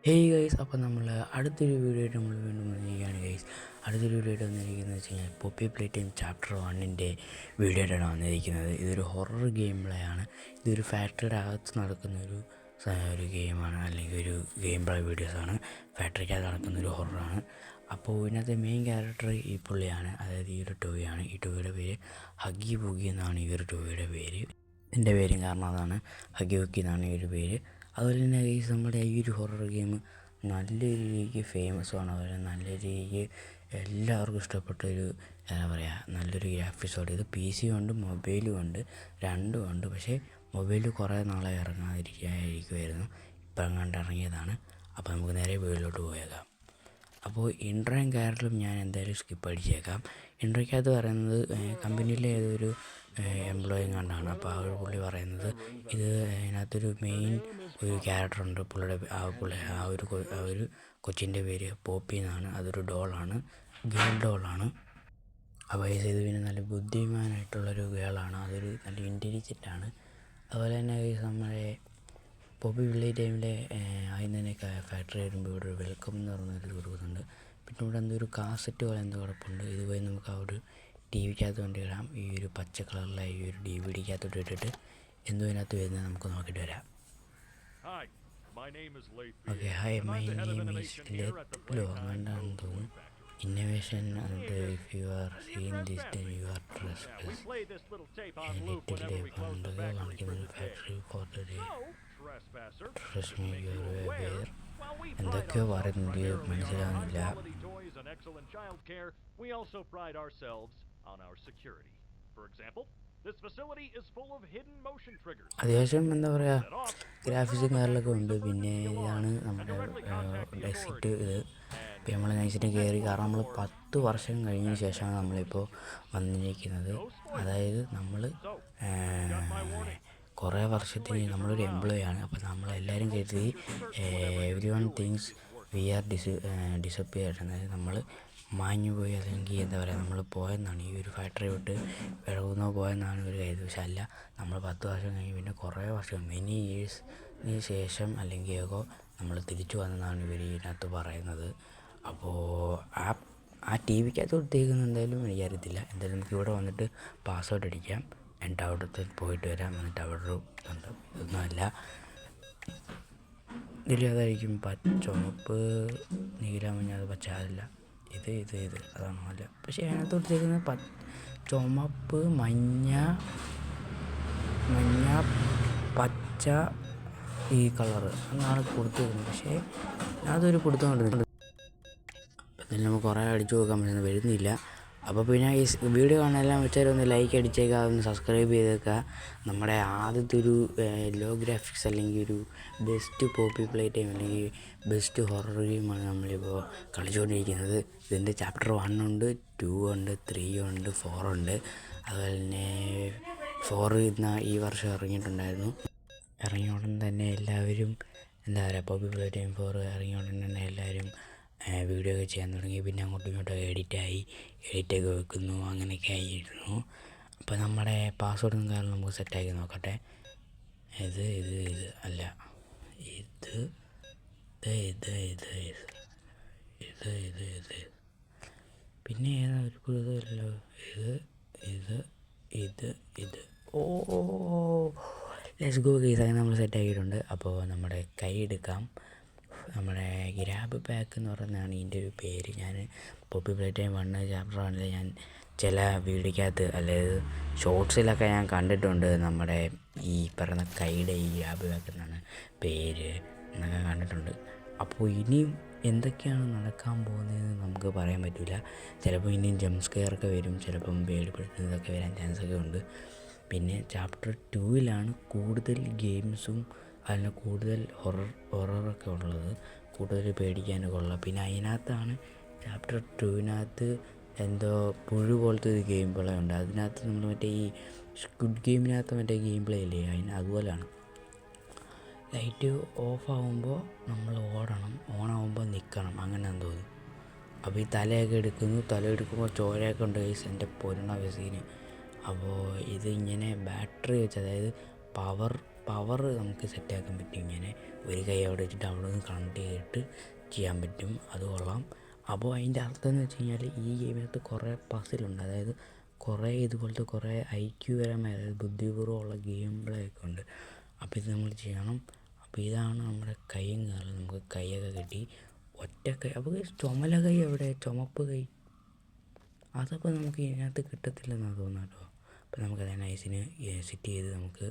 Hey guys, അപ്പോൾ നമ്മൾ അടുത്തൊരു വീഡിയോ ആയിട്ട് നമ്മൾ വീണ്ടും വന്നിരിക്കുകയാണ് ഗൈസ്. അടുത്തൊരു വീഡിയോ ആയിട്ട് വന്നിരിക്കുന്നത് വെച്ച് കഴിഞ്ഞാൽ Poppy play time chapter 1 video ആയിട്ടാണ് വന്നിരിക്കുന്നത്. ഇതൊരു ഹൊറർ ഗെയിം പ്ലേ ആണ്. ഇതൊരു ഫാക്ടറിയുടെ അകത്ത് നടക്കുന്ന ഒരു ഗെയിമാണ്, അല്ലെങ്കിൽ ഒരു ഗെയിം പ്ലേ വീഡിയോസാണ്. ഫാക്ടറിക്കകത്ത് നടക്കുന്ന ഒരു ഹൊററാണ്. അപ്പോൾ ഇതിനകത്ത് മെയിൻ ക്യാരക്ടർ ഈ പുള്ളിയാണ്, അതായത് ഈ ഒരു ടോയാണ്. ഈ ടോയുടെ പേര് ഹഗി ബുഗി എന്നാണ് ഈ ഒരു ടോയുടെ പേര്. എൻ്റെ പേരും കാരണം അതാണ്, ഹഗി ബുഗി എന്നാണ് ഈ ഒരു പേര്. അതുപോലെ തന്നെ ഗൈസ്, നമ്മുടെ ഈ ഒരു ഹൊറർ ഗെയിം നല്ല രീതിക്ക് ഫേമസുമാണ്. അതുപോലെ നല്ല രീതിക്ക് എല്ലാവർക്കും ഇഷ്ടപ്പെട്ടൊരു എന്താ പറയുക, നല്ലൊരു ഗ്രാഫിക്സോടെ. ഇത് PC ഉണ്ട്, മൊബൈലും ഉണ്ട്, രണ്ടും ഉണ്ട്. പക്ഷേ മൊബൈലിൽ കുറേ നാളെ ഇറങ്ങാതിരിക്കുമായിരുന്നു, ഇപ്പം എങ്ങാണ്ട് ഇറങ്ങിയതാണ്. അപ്പോൾ നമുക്ക് നേരെ വീട്ടിലോട്ട് പോയേക്കാം. അപ്പോൾ ഇൻട്രോയും ക്യാരക്ടറും ഞാൻ എന്തായാലും സ്കിപ്പ് അടിച്ചേക്കാം. ഇൻട്രോയ്ക്കകത്ത് പറയുന്നത് കമ്പനിയിലെ ഏതൊരു എംപ്ലോയി കണ്ടാണ്. അപ്പോൾ ആ ഒരു പുള്ളി പറയുന്നത്, ഇത് അതിനകത്തൊരു മെയിൻ ഒരു ക്യാരക്ടറുണ്ട്. പുള്ളിയുടെ ആ ഒരു കൊച്ചിൻ്റെ പേര് പോപ്പി എന്നാണ്. അതൊരു ഡോളാണ്, ഗേൾ ഡോളാണ്. അപ്പോൾ ഇത് പിന്നെ നല്ല ബുദ്ധിമാനായിട്ടുള്ളൊരു ഗേളാണ്. അതൊരു നല്ല ഇൻ്റലിജൻ്റാണ്. അതുപോലെ തന്നെ നമ്മളെ പോപ്പി പ്ലേ ടൈമിലെ ആദ്യം തന്നെ ഫാക്ടറി വരുമ്പോൾ ഇവിടെ ഒരു വെൽക്കം എന്ന് പറഞ്ഞൊരു കൊടുക്കുന്നുണ്ട്. പിന്നെ ഇവിടെ എന്തൊരു കാസറ്റ് പോലെ എന്തോ കിടപ്പുണ്ട്. ഇതുപോലെ നമുക്ക് ആ ഒരു TV-ക്കകത്ത് കൊണ്ട് ഇടാം. ഈ ഒരു പച്ച കളറിലെ ഈ ഒരു DVD-കകത്തോട്ട് ഇട്ടിട്ട് എന്തോ ഇതിനകത്ത് വരുന്നത് നമുക്ക് നോക്കിയിട്ട് വരാം. Okay, hi, my name is ലെത്ലോ അങ്ങനെയാണെന്ന് തോന്നുന്നു. Innovation and if you are seeing this then you are trespass. Little day പണ്ടൊക്കെ കാണിക്കുന്ന factory for the day trust me you are where എന്തൊക്കെയോ പറയുന്നത് മനസ്സിലാവുന്നില്ല. അത്യാവശ്യം എന്താ പറയുക, ഗ്രാഫിക്സും കാര്യങ്ങളൊക്കെ ഉണ്ട്. പിന്നെ ഇതാണ് നമ്മുടെ എക്സിറ്റ്. ഇത് ഇപ്പോൾ നമ്മൾ നൈസിട്ട് കയറി, കാരണം നമ്മൾ 10 വർഷം കഴിഞ്ഞ ശേഷമാണ് നമ്മളിപ്പോൾ വന്നിരിക്കുന്നത്. അതായത് നമ്മൾ കുറേ വർഷത്തിന് നമ്മളൊരു എംപ്ലോയി ആണ്. അപ്പോൾ നമ്മളെല്ലാവരും കരുതി everyone things we are disappeared, അതായത് നമ്മൾ മാഞ്ഞു പോയി, അല്ലെങ്കിൽ എന്താ പറയുക, നമ്മൾ പോയെന്നാണ്, ഈ ഒരു ഫാക്ടറി വിട്ട് വിളകുന്നോ പോയെന്നാണ് ഇവർ കരുതുന്നത്. പക്ഷെ അല്ല, നമ്മൾ 10 വർഷം കഴിഞ്ഞ് പിന്നെ കുറേ വർഷം, മെനി ഇയേഴ്സിന് ശേഷം അല്ലെങ്കിൽ നമ്മൾ തിരിച്ചു വന്നെന്നാണ് ഇവർ ഇതിനകത്ത് പറയുന്നത്. അപ്പോൾ ആ TV-ക്കകത്ത് കൊടുത്തേക്കുന്ന എന്തായാലും എനിക്കറിയത്തില്ല. എന്തായാലും നമുക്ക് ഇവിടെ വന്നിട്ട് പാസ്വേഡ് അടിക്കാം, എന്നിട്ട് അവിടുത്തെ പോയിട്ട് വരാം. എന്നിട്ട് അവിടെ ഒരു ഉണ്ട്, ഇതൊന്നുമല്ല, ഇതിൽ അതായിരിക്കും ചുവപ്പ്, നീല, മഞ്ഞ, അത് പച്ച, അതല്ല, ഇത് അതാണ് അല്ല. പക്ഷേ അതിനകത്ത് കൊടുത്തേക്കുന്നത് ചുമപ്പ്, മഞ്ഞ, പച്ച, ഈ കളറ് എന്നാണ് കൊടുത്തേക്കുന്നത്. പക്ഷേ അതൊരു കൊടുത്തു കൊണ്ടിരുന്നത്. അപ്പം നമുക്ക് കുറേ അടിച്ചു നോക്കാൻ പറ്റുന്നത് വരുന്നില്ല. അപ്പോൾ പിന്നെ ഈ വീഡിയോ കാണാനെല്ലാം വെച്ചാൽ ഒന്ന് ലൈക്ക് അടിച്ചേക്കുക, ഒന്ന് സബ്സ്ക്രൈബ് ചെയ്തേക്കുക. നമ്മുടെ ആദ്യത്തെ ഒരു ലോ ഗ്രാഫിക്സ് അല്ലെങ്കിൽ ഒരു ബെസ്റ്റ് പോപ്പി പ്ലേ ടൈം അല്ലെങ്കിൽ ബെസ്റ്റ് ഹൊറർ ഗെയിമാണ് നമ്മളിപ്പോൾ കളിച്ചുകൊണ്ടിരിക്കുന്നത്. ഇതിൻ്റെ ചാപ്റ്റർ 1 ഉണ്ട്, 2 ഉണ്ട്, 3 ഉണ്ട്, 4 ഉണ്ട്. അതുപോലെ തന്നെ 4 ഈ വർഷം ഇറങ്ങിയിട്ടുണ്ടായിരുന്നു. ഇറങ്ങിയ ഉടൻ തന്നെ എല്ലാവരും എന്താ പറയുക, പോപ്പി പ്ലേ ടൈം 4 ഇറങ്ങിയ ഉടൻ തന്നെ എല്ലാവരും വീഡിയോ ഒക്കെ ചെയ്യാൻ തുടങ്ങി. പിന്നെ അങ്ങോട്ടും ഇങ്ങോട്ടും എഡിറ്റൊക്കെ വെക്കുന്നു, അങ്ങനെയൊക്കെ ആയിരുന്നു. അപ്പോൾ നമ്മുടെ പാസ്വേഡും കാരണം നമുക്ക് സെറ്റാക്കി നോക്കട്ടെ. ഇത് അല്ല, ഇത് പിന്നെ ഏതാ ഒരു പുതുതല്ലോ, ഇത് ഓ ലെറ്റ്സ് ഗോ ഗൈസ്. അങ്ങനെ നമ്മൾ സെറ്റാക്കിയിട്ടുണ്ട്. അപ്പോൾ നമ്മുടെ കൈ എടുക്കാം. നമ്മുടെ ഗ്രാബ് പാക്ക് എന്ന് പറയുന്നതാണ് ഇതിൻ്റെ ഒരു പേര്. ഞാൻ പോപ്പി പ്ലേ ടൈം 1 ചാപ്റ്റർ 1 ഞാൻ ചില വീഡിയോക്കകത്ത്, അതായത് ഷോർട്സിലൊക്കെ ഞാൻ കണ്ടിട്ടുണ്ട്, നമ്മുടെ ഈ പറയുന്ന കൈയുടെ ഈ ഗ്രാബ് പാക്ക് എന്നാണ് പേര് എന്നൊക്കെ കണ്ടിട്ടുണ്ട്. അപ്പോൾ ഇനിയും എന്തൊക്കെയാണ് നടക്കാൻ പോകുന്നതെന്ന് നമുക്ക് പറയാൻ പറ്റില്ല. ചിലപ്പോൾ ഇനിയും ജംപ് സ്കെയറൊക്കെ വരും, ചിലപ്പം പേടിപ്പെടുത്തുന്നതൊക്കെ വരാൻ ചാൻസൊക്കെ ഉണ്ട്. പിന്നെ ചാപ്റ്റർ 2 കൂടുതൽ ഗെയിംസും അതിന് കൂടുതൽ ഹൊററൊക്കെ ഉള്ളത്, കൂടുതൽ പേടിക്കാനൊക്കെ ഉള്ളത്. പിന്നെ അതിനകത്താണ് ചാപ്റ്റർ 2 എന്തോ പുഴു പോലത്തെ ഒരു ഗെയിം പ്ലേ ഉണ്ട്. അതിനകത്ത് നമ്മൾ മറ്റേ ഈ സ്ക്വിഡ് ഗെയിമിനകത്ത് മറ്റേ ഗെയിം പ്ലേ ഇല്ലേ, അതുപോലെയാണ്. ലൈറ്റ് ഓഫ് ആകുമ്പോൾ നമ്മൾ ഓടണം, ഓണാകുമ്പോൾ നിൽക്കണം, അങ്ങനെ തോന്നുന്നു. അപ്പോൾ ഈ തലയൊക്കെ എടുക്കുന്നു, തല എടുക്കുമ്പോൾ ചോരയൊക്കെ ഉണ്ട് ഗൈസ്, എൻ്റെ പൊരുണ സീന്. അപ്പോൾ ഇത് ഇങ്ങനെ ബാറ്ററി വെച്ച്, അതായത് പവർ നമുക്ക് സെറ്റാക്കാൻ പറ്റും. ഇങ്ങനെ ഒരു കൈ അവിടെ വെച്ചിട്ട് അവിടെ നിന്ന് കണക്ട് ചെയ്തിട്ട് ചെയ്യാൻ പറ്റും. അത് കൊള്ളാം. അപ്പോൾ അതിൻ്റെ അർത്ഥം എന്ന് വെച്ച് കഴിഞ്ഞാൽ ഈ ഗെയിമിനകത്ത് കുറേ പസിലുണ്ട്. അതായത് കുറേ ഇതുപോലത്തെ കുറേ ഐക്യപരമായ അതായത് ബുദ്ധിപൂർവ്വമുള്ള ഗെയിം പ്ലേ ഒക്കെ ഉണ്ട്. അപ്പോൾ ഇത് നമ്മൾ ചെയ്യണം. അപ്പോൾ ഇതാണ് നമ്മുടെ കൈയും കാലും. നമുക്ക് കൈയൊക്കെ കിട്ടി. ഒറ്റ കൈ. അപ്പോൾ ചുമല കൈ എവിടെ? ചുമപ്പ് കൈ അതപ്പോൾ നമുക്ക് ഇതിനകത്ത് കിട്ടത്തില്ലെന്നാണ് തോന്നുന്നത് കേട്ടോ. അപ്പോൾ നമുക്കത് നൈസിന് സെറ്റ് ചെയ്ത് നമുക്ക്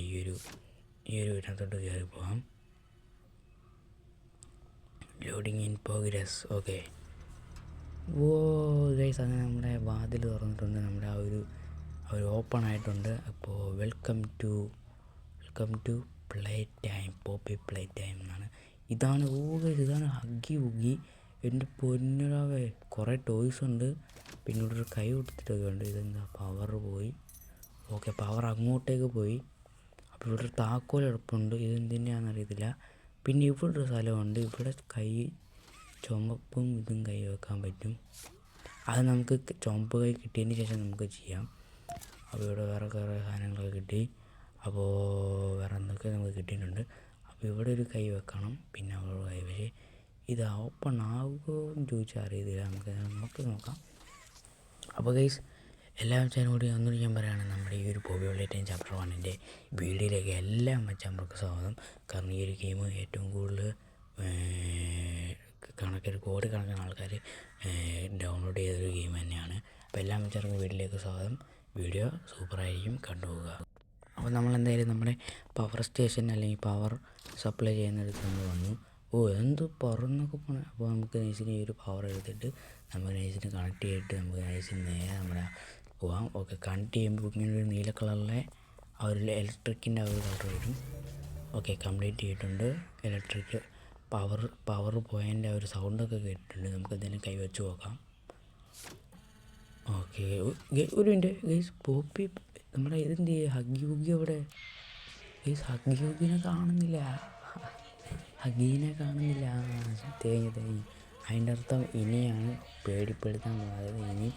ഈ ഒരു വീടിനകത്തോട്ട് കയറി പോകാം. Loading in progress. Okay. Oh guys, അങ്ങനെ നമ്മുടെ വാതിൽ തുറന്നിട്ടുണ്ട്. നമ്മുടെ ആ ഒരു ഓപ്പൺ ആയിട്ടുണ്ട്. അപ്പോൾ welcome to Playtime, Poppy play time എന്നാണ്. ഇതാണ് ഇതാണ് ഹഗ്ഗി വുഗ്ഗി. എൻ്റെ പൊന്നടാവേ, കുറേ ടോയ്സ് ഉണ്ട്. പിന്നെ ഇവിടെ ഒരു കൈ കൊടുത്തിട്ടൊക്കെ ഉണ്ട്. ഇതെന്താ? പവർ പോയി. ഓക്കെ, പവർ അങ്ങോട്ടേക്ക് പോയി. അപ്പോൾ ഇവിടെ ഒരു താക്കോൽ എളുപ്പമുണ്ട്. ഇതെന്തിൻ്റെയാണെന്നറിയത്തില്ല. പിന്നെ ഇവിടെ ഒരു സ്ഥലമുണ്ട്. ഇവിടെ കൈ ചുമപ്പും ഇതും കൈ വെക്കാൻ പറ്റും. അത് നമുക്ക് ചുമപ്പ് കൈ കിട്ടിയതിന് ശേഷം നമുക്ക് ചെയ്യാം. അപ്പോൾ ഇവിടെ വേറെ കുറേ സാധനങ്ങളൊക്കെ കിട്ടി. അപ്പോൾ വേറെ എന്തൊക്കെ നമുക്ക് കിട്ടിയിട്ടുണ്ട്. അപ്പോൾ ഇവിടെ ഒരു കൈ വെക്കണം. പിന്നെ അവിടെ കൈ. പക്ഷേ ഇത് ഓപ്പൺ ആകുമോ എന്ന് ചോദിച്ചാൽ അറിയത്തില്ല. നമുക്ക് നോക്കാം. അപ്പോൾ ഗൈസ്, എല്ലാ മച്ചാനും കൂടി ഒന്നുകൂടി ഞാൻ പറയുകയാണ്, നമ്മുടെ ഈ ഒരു പോപ്പി പ്ലേ ടൈം ചാപ്റ്റർ 1 വീഡിയോയിലേക്ക് എല്ലാ മച്ചാന്മാർക്കും സ്വാഗതം. കാരണം ഈ ഒരു ഗെയിം ഏറ്റവും കൂടുതൽ കോടിക്കണക്കിന് ആൾക്കാർ ഡൗൺലോഡ് ചെയ്തൊരു ഗെയിം തന്നെയാണ്. അപ്പോൾ എല്ലാ മച്ചാർക്കും വീഡിയോയിലേക്ക് സ്വാഗതം. വീഡിയോ സൂപ്പറായിരിക്കും, കണ്ടുപോകുക. അപ്പോൾ നമ്മളെന്തായാലും നമ്മുടെ പവർ സ്റ്റേഷൻ അല്ലെങ്കിൽ പവർ സപ്ലൈ ചെയ്യുന്നിടത്ത് നമ്മൾ വന്നു. ഓ, എന്ത് പറന്നൊക്കെ പോണേ. അപ്പോൾ നമുക്ക് നൈസിന് ഈ ഒരു പവർ എടുത്തിട്ട് നമുക്ക് നൈസിന് കണക്ട് ചെയ്തിട്ട് നമുക്ക് നൈസിന് നേരെ നമ്മുടെ പോവാം. ഓക്കെ, കണക്ട് ചെയ്യുമ്പോൾ ഇങ്ങനെ ഒരു നീല കളറിലെ ആ ഒരു ഇലക്ട്രിക്കിൻ്റെ ആ ഒരു കളർ വരും. ഓക്കെ, കംപ്ലീറ്റ് ചെയ്തിട്ടുണ്ട്. ഇലക്ട്രിക് പവർ പോയതിൻ്റെ ആ ഒരു സൗണ്ടൊക്കെ കേട്ടിട്ടുണ്ട്. നമുക്ക് എന്തെങ്കിലും കൈവച്ച് നോക്കാം. ഓക്കെ, ഒരു മിനിറ്റ് ഗൈസ്. പോപ്പി നമ്മുടെ ഇതെന്ത് ചെയ്യുക? ഹഗ്ഗി വുഗ്ഗി അവിടെ ഗൈസ്. ഹഗ്ഗി വുഗ്ഗിനെ കാണുന്നില്ല. തേങ്ങി. അതിൻ്റെ അർത്ഥം ഇനിയാണ് പേടിപ്പെടുത്താൻ പോകുന്നത്. ഇനി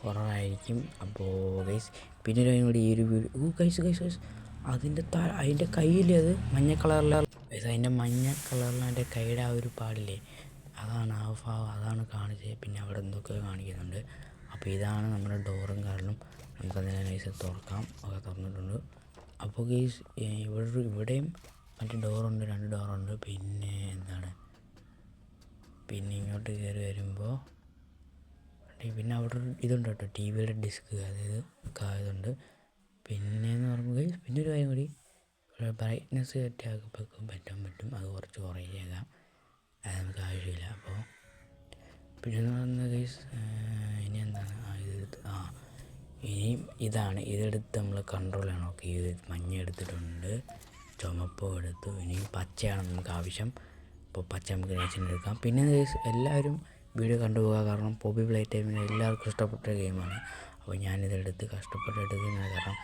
ഹൊററായിരിക്കും. അപ്പോൾ ഗൈസ്, പിന്നെ ഒരു കൂടി ഈ ഒരു വീഡിയോ ഗൈസ് അതിൻ്റെ കയ്യില്ലേ, അത് മഞ്ഞ കളറിലെ ഗൈസ്, അതിൻ്റെ മഞ്ഞ കളറിൽ അതിൻ്റെ കൈയുടെ ആ ഒരു പാടില്ലേ, അതാണ് ആ ഭാവം, അതാണ് കാണിച്ചത്. പിന്നെ അവിടെ എന്തൊക്കെ കാണിക്കുന്നുണ്ട്. അപ്പോൾ ഇതാണ് നമ്മുടെ ഡോറും കാരണം നമുക്കതിനെ നൈസ് തുറക്കാം. ഒക്കെ തുറന്നിട്ടുണ്ട്. അപ്പോൾ ഗൈസ്, ഇവിടെയും മറ്റേ ഡോറുണ്ട്, 2 ഡോറുണ്ട്. പിന്നെ എന്താണ്, പിന്നെ ഇങ്ങോട്ട് കയറി വരുമ്പോൾ പിന്നെ അവിടെ ഇതുണ്ട് കേട്ടോ, ടി വിയുടെ ഡിസ്ക്, അതായത് ഇതുണ്ട്. പിന്നെയെന്ന് പറയുമ്പോൾ ഗൈസ്, പിന്നെ ഒരു കാര്യം കൂടി, ബ്രൈറ്റ്നെസ് കയറ്റിയാക്കുമ്പോഴേക്കും പറ്റും. അത് കുറച്ച് കുറേക്കാം, അത് നമുക്ക് ആവശ്യമില്ല. അപ്പോൾ പിന്നെ പറയുന്നത് ഗൈസ്, ഇനി എന്താണ് ഇനിയും ഇതെടുത്ത് നമ്മൾ കൺട്രോൾ ചെയ്യണം. ഓക്കെ, ഇത് മഞ്ഞ എടുത്തിട്ടുണ്ട്, ചുമപ്പോ എടുത്തു. ഇനി പച്ചയാണ് നമുക്ക് ആവശ്യം. അപ്പോൾ പച്ച നമുക്ക് എടുക്കാം. പിന്നെ ഗൈസ്, എല്ലാവരും വീഡിയോ കണ്ടുപോകുക. കാരണം പോപ്പി പ്ലേ ടൈമിന് എല്ലാവർക്കും ഇഷ്ടപ്പെട്ട ഗെയിമാണ്. അപ്പോൾ ഞാനിതെടുത്ത് കഷ്ടപ്പെട്ടെടുക്കുന്നത് കാരണം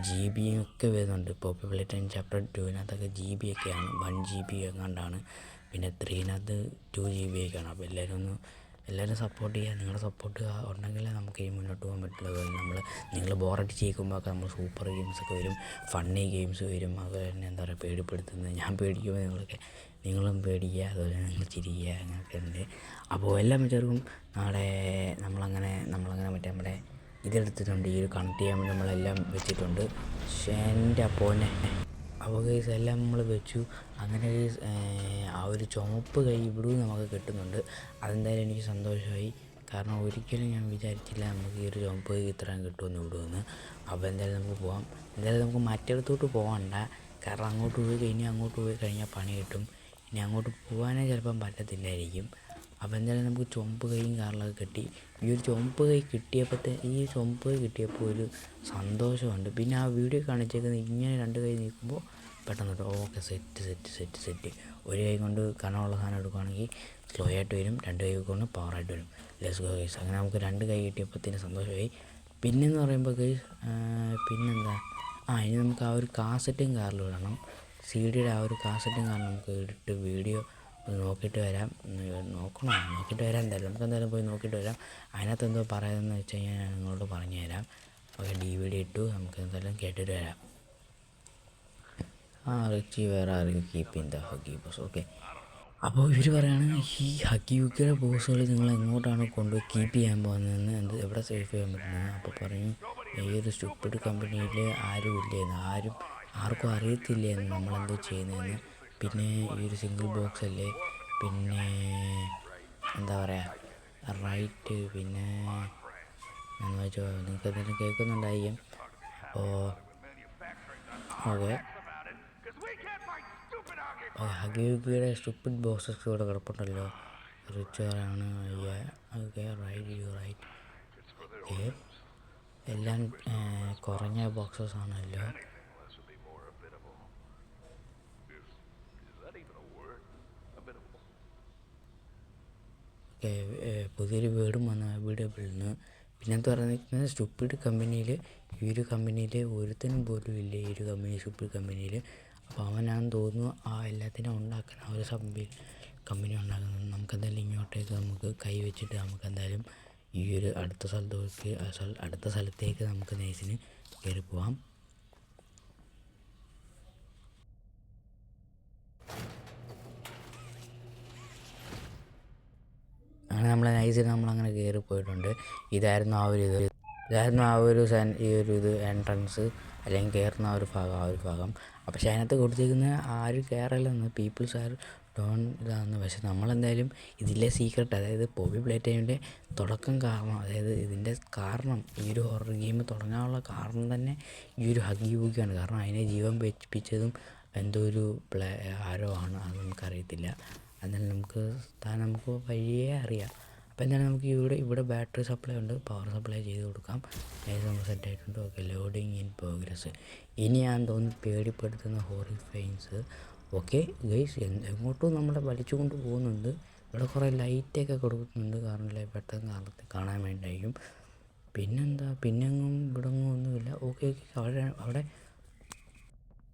GB ഒക്കെ വരുന്നുണ്ട്. Poppy play time chapter 2 GB ഒക്കെയാണ്, 1 GB എങ്ങാണ്ടാണ്. പിന്നെ 3 2 GB ഒക്കെയാണ്. അപ്പോൾ എല്ലാവരും സപ്പോർട്ട് ചെയ്യുക. നിങ്ങളുടെ സപ്പോർട്ട് ഉണ്ടെങ്കിൽ നമുക്ക് ഈ മുന്നോട്ട് പോകാൻ പറ്റുള്ളൂ. നിങ്ങൾ ബോറടിച്ച് ചെയ്യുമ്പോഴൊക്കെ നമ്മൾ സൂപ്പർ ഗെയിംസൊക്കെ വരും, ഫണ്ണി ഗെയിംസ് വരും. അതുപോലെ തന്നെ എന്താ പറയുക, പേടിപ്പെടുത്തുന്നത്. ഞാൻ പേടിക്കുമ്പോൾ നിങ്ങളും പേടിക്കുക, അതുപോലെ നിങ്ങൾ ചിരിക്കുക, അങ്ങനെയൊക്കെ ഉണ്ട്. അപ്പോൾ എല്ലാ മറ്റവർക്കും നമ്മളങ്ങനെ മറ്റേ നമ്മുടെ ഇതെടുത്തിട്ടുണ്ട്. ഈ ഒരു കണക്ട് ചെയ്യാൻ വേണ്ടി നമ്മളെല്ലാം വെച്ചിട്ടുണ്ട്. എൻ്റെ അപ്പോനെ. അപ്പോൾ ഗൈസ്, എല്ലാം നമ്മൾ വെച്ചു. അങ്ങനെ ഗൈസ്, ആ ഒരു ചുമപ്പ് കൈ ഇവിടെ നമുക്ക് കിട്ടുന്നുണ്ട്. അതെന്തായാലും എനിക്ക് സന്തോഷമായി. കാരണം ഒരിക്കലും ഞാൻ വിചാരിച്ചില്ല നമുക്ക് ഈ ഒരു ചുമപ്പ് കൈ ഇത്രയും കിട്ടുമെന്ന് ഇവിടുന്ന്. അപ്പോൾ എന്തായാലും നമുക്ക് പോകാം. എന്തായാലും നമുക്ക് മറ്റിടത്തോട്ട് പോകണ്ട. കാരണം അങ്ങോട്ട് പോയി കഴിഞ്ഞാൽ പണി കിട്ടും. ഇനി അങ്ങോട്ട് പോകാനേ ചിലപ്പം പറ്റത്തില്ലായിരിക്കും. അപ്പോൾ എന്തായാലും നമുക്ക് ചുമപ്പ് കൈയും കാറിലൊക്കെ കിട്ടി. ഈ ഒരു ചുമപ്പ് കൈ കിട്ടിയപ്പോൾ ഒരു സന്തോഷമുണ്ട്. പിന്നെ ആ വീഡിയോ കാണിച്ചേക്കുന്നത് ഇങ്ങനെ 2 കൈ നീക്കുമ്പോൾ പെട്ടെന്ന് ഓക്കെ, സെറ്റ്. ഒരു കൈ കൊണ്ട് കനമുള്ള സാധനം എടുക്കുകയാണെങ്കിൽ സ്ലോ ആയിട്ട് വരും, 2 കൈ കൊണ്ട് പവറായിട്ട് വരും. Let's go guys. അങ്ങനെ നമുക്ക് 2 കൈ കിട്ടിയപ്പോഴത്തേന് സന്തോഷമായി. പിന്നെയെന്ന് പറയുമ്പോൾ ഗൈസ്, പിന്നെന്താ, ഇനി നമുക്ക് ആ ഒരു കാസറ്റും കാറിൽ വിടണം. CD ആ ഒരു കാസറ്റും കാറിൽ നമുക്ക് ഇട്ട് വീഡിയോ നോക്കിയിട്ട് വരാം. എന്തായാലും നമുക്ക് എന്തായാലും പോയി നോക്കിയിട്ട് വരാം. അതിനകത്ത് എന്തോ പറയുന്നതെന്ന് വെച്ച് കഴിഞ്ഞാൽ ഞാൻ നിങ്ങളോട് പറഞ്ഞു തരാം. ഓക്കെ, DVD ഇട്ടു, നമുക്ക് എന്തായാലും കേട്ടിട്ട് വരാം. റിച്ചി വേറെ ആരും keep in the Huggy boss. Okay, അപ്പോൾ ഇവർ പറയുകയാണ് ഈ ഹഗി യുക്കിയുടെ ബോസുകൾ നിങ്ങൾ എങ്ങോട്ടാണ് കൊണ്ടുപോയി കീപ്പ് ചെയ്യാൻ പോകുന്നതെന്ന്, എവിടെ സേഫ് ചെയ്യാൻ പറ്റുന്നത്. അപ്പോൾ പറയും ഈ ഒരു സ്റ്റുപ്പിഡ് കമ്പനിയിൽ ആരും ഇല്ലേന്ന്, ആർക്കും അറിയത്തില്ലേന്ന് നമ്മളെന്തോ ചെയ്യുന്നതെന്ന്. പിന്നെ ഈ ഒരു സിംഗിൾ ബോക്സ് അല്ലേ, പിന്നെ എന്താ പറയുക റൈറ്റ്, പിന്നെ എന്ന് വെച്ചോ നിങ്ങൾക്ക് എന്തെങ്കിലും കേൾക്കുന്നുണ്ടായിരിക്കും. അപ്പോൾ ഓക്കെ, ഹഗിയുടെ സ്റ്റുപ്പിഡ് ബോക്സസ് ഇവിടെ കിടപ്പുണ്ടല്ലോ. റിച്ചാണ് okay, right you right. Okay, എല്ലാം കുറഞ്ഞ ബോക്സസ് ആണല്ലോ. ഓക്കെ, പുതിയൊരു വേർഡും വന്ന വീഡിയോയിൽ നിന്ന്. പിന്നെന്താ പറഞ്ഞിരിക്കുന്നത്, സ്റ്റുപ്പിഡ് കമ്പനിയിൽ ഈ ഒരു കമ്പനിയിൽ ഒരുത്തനും പോലും ഇല്ല, ഈ ഒരു സ്റ്റുപ്പിഡ് കമ്പനിയിൽ. അപ്പോൾ അവനാണെന്ന് തോന്നുന്നു ആ എല്ലാത്തിനും ഉണ്ടാക്കുന്ന ആ ഒരു കമ്പനി ഉണ്ടാക്കുന്നത്. നമുക്കെന്തായാലും ഇങ്ങോട്ടേക്ക് നമുക്ക് കൈ വെച്ചിട്ട് നമുക്കെന്തായാലും ഈ ഒരു അടുത്ത സ്ഥലത്തേക്ക് നമുക്ക് നൈസിന് കയറി പോവാം. അങ്ങനെ നമ്മളെ നൈസിന് നമ്മളങ്ങനെ കയറി പോയിട്ടുണ്ട്. ഇതായിരുന്നു ആ ഒരു ഇത് എൻട്രൻസ്, അല്ലെങ്കിൽ കയറുന്ന ആ ഒരു ഭാഗം. പക്ഷേ അതിനകത്ത് കൊടുത്തിരിക്കുന്ന ആരും കയറല്ലെന്ന്, പീപ്പിൾസ് ആർ ഡോൺ ഇതാണെന്ന്. പക്ഷെ നമ്മളെന്തായാലും ഇതിലെ സീക്രട്ട്, അതായത് പോപ്പി പ്ലേ ടൈമിൻ്റെ തുടക്കം കാരണം, അതായത് ഇതിൻ്റെ കാരണം, ഈ ഒരു ഹൊറർ ഗെയിം തുടങ്ങാനുള്ള കാരണം തന്നെ ഈ ഒരു ഹഗി വുഗിയാണ്. കാരണം അതിനെ ജീവൻ വെപ്പിച്ചതും എന്തോ ഒരു ആരോ ആണ്, അത് നമുക്കറിയത്തില്ല. എന്നാലും നമുക്ക് വഴിയേ അറിയാം. അപ്പോൾ എന്തായാലും നമുക്ക് ഇവിടെ ബാറ്ററി സപ്ലൈ ഉണ്ട്, പവർ സപ്ലൈ ചെയ്ത് കൊടുക്കാം. ഏത് നമുക്ക് സെറ്റായിട്ടുണ്ട്. Okay, loading in progress. ഇനിയാണെന്ന് തോന്നുന്നു പേടിപ്പെടുത്തുന്ന ഹോറിഫൈൻസ്. ഓക്കെ ഗൈസ്, എങ്ങോട്ടും നമ്മളെ വലിച്ചു കൊണ്ട് പോകുന്നുണ്ട്. ഇവിടെ കുറേ ലൈറ്റൊക്കെ കൊടുക്കുന്നുണ്ട്, കാരണം പെട്ടെന്ന് കാണാൻ വേണ്ടിയായിരിക്കും. പിന്നെന്താ, പിന്നെങ്ങും ഇവിടെങ്ങും ഒന്നുമില്ല. ഓക്കെ, അവിടെ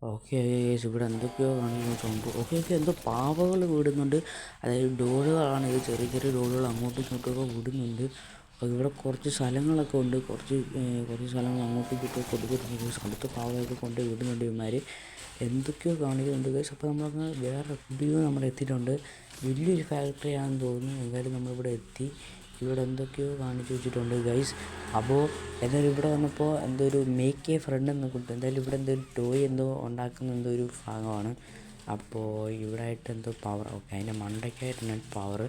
ഓക്കെ ഗൈസ്, ഇവിടെ എന്തൊക്കെയോ കാണിക്കുന്ന സംഭവം. ഓക്കെ, എന്തോ പാവകൾ വിടുന്നുണ്ട്, അതായത് ഡോളുകളാണ് ഇത്, ചെറിയ ഡോളുകൾ അങ്ങോട്ടും ഇങ്ങോട്ടൊക്കെ വിടുന്നുണ്ട്. ഇവിടെ കുറച്ച് സ്ഥലങ്ങളൊക്കെ ഉണ്ട്, കുറച്ച് സ്ഥലങ്ങൾ അങ്ങോട്ടും ഇങ്ങോട്ടും കൊടുക്കുന്നുണ്ട്. അടുത്ത പാവകളൊക്കെ കൊണ്ട് വിടുന്നുണ്ട് ഇവന്മാർ, എന്തൊക്കെയോ കാണിക്കുന്നുണ്ട് ഗൈസ്. അപ്പോൾ നമ്മളങ്ങനെ വേറെ റിവ്യൂ എത്തിയിട്ടുണ്ട്. വലിയൊരു ഫാക്ടറി ആണെന്ന് തോന്നുന്നു. എന്തായാലും നമ്മളിവിടെ എത്തി. ഇവിടെ എന്തൊക്കെയോ കാണിച്ചു വെച്ചിട്ടുണ്ട് ഗൈസ്. അപ്പോൾ എന്തായാലും ഇവിടെ വന്നപ്പോൾ എന്തോ ഒരു മേക്ക് എ ഫ്രണ്ട് എന്ന് കിട്ടും. എന്തായാലും ഇവിടെ എന്തോ ഒരു ടോയ് ഉണ്ടാക്കുന്ന എന്തോ ഒരു ഭാഗമാണ്. അപ്പോൾ ഇവിടെ ആയിട്ട് എന്തോ പവർ, ഓക്കെ, അതിൻ്റെ മണ്ടയ്ക്കായിട്ടാണ് പവർ.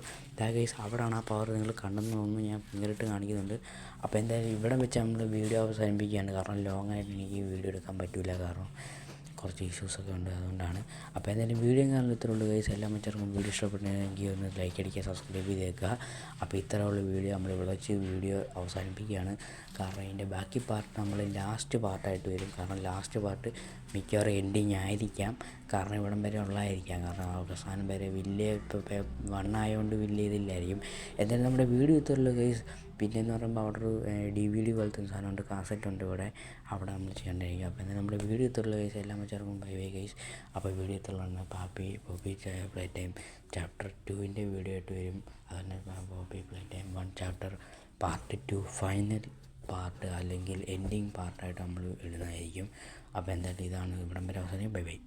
ഗൈസ്, അവിടെയാണ് ആ പവർ നിങ്ങൾ കണ്ടെന്ന് തോന്നുന്നു, ഞാൻ നേരിട്ട് കാണിക്കുന്നുണ്ട്. അപ്പോൾ എന്തായാലും ഇവിടെ വെച്ച് നമ്മൾ വീഡിയോ അവസാനിപ്പിക്കുകയാണ്. കാരണം ലോങ് ആയിട്ട് എനിക്ക് വീഡിയോ എടുക്കാൻ പറ്റില്ല, കാരണം കുറച്ച് ഇഷ്യൂസൊക്കെ ഉണ്ട്, അതുകൊണ്ടാണ്. അപ്പോൾ എന്തായാലും വീഡിയോ കാണുന്ന ഇത്രയുള്ളൂ ഗൈസ്. എല്ലാ മറ്റർക്കും വീഡിയോ ഇഷ്ടപ്പെട്ടെങ്കിൽ ഒന്ന് ലൈക്ക് അടിക്കുക, സബ്സ്ക്രൈബ് ചെയ്തേക്കുക. അപ്പോൾ ഇത്രയുള്ള വീഡിയോ നമ്മളിവിടെ വെച്ച് വീഡിയോ അവസാനിപ്പിക്കുകയാണ്. കാരണം അതിൻ്റെ ബാക്കി പാർട്ട് നമ്മൾ ലാസ്റ്റ് പാർട്ടായിട്ട് വരും. കാരണം ലാസ്റ്റ് പാർട്ട് മിക്കവാറും എൻഡിങ് ആയിരിക്കാം, കാരണം ഇവിടം വരെ ഉള്ളതായിരിക്കാം. കാരണം അവസാനം വരെ വലിയ ഇപ്പോൾ 1 ആയതുകൊണ്ട് വലിയ ഇതില്ലായിരിക്കും. എന്തായാലും നമ്മുടെ വീഡിയോ ഇത്രയുള്ളൂ ഗൈസ്. പിന്നെയെന്ന് പറയുമ്പോൾ അവിടെ ഒരു DVD പോലത്തെ സാധനമുണ്ട്, കാസറ്റ് ഉണ്ട് ഇവിടെ, അവിടെ നമ്മൾ ചെയ്യേണ്ടതായിരിക്കും. അപ്പോൾ എന്തായാലും നമ്മുടെ വീഡിയോ ഇത്രയുള്ള ഗൈസ്. എല്ലാം വെച്ചാർക്കും ബൈ ഗൈസ്. അപ്പോൾ വീഡിയോ ഇത്രയുള്ളതാണ്. പോപ്പി പ്ലേ ടൈം ചാപ്റ്റർ 2ൻ്റെ വീഡിയോ ആയിട്ട് വരും. അതുതന്നെ Poppy play Time 1 chapter part 2 final part അല്ലെങ്കിൽ എൻഡിങ് പാർട്ടായിട്ട് നമ്മൾ ഇടുന്നതായിരിക്കും. അപ്പോൾ എന്തായാലും ഇതാണ് ഇവിടം വരെ അവസാനം. ബൈ.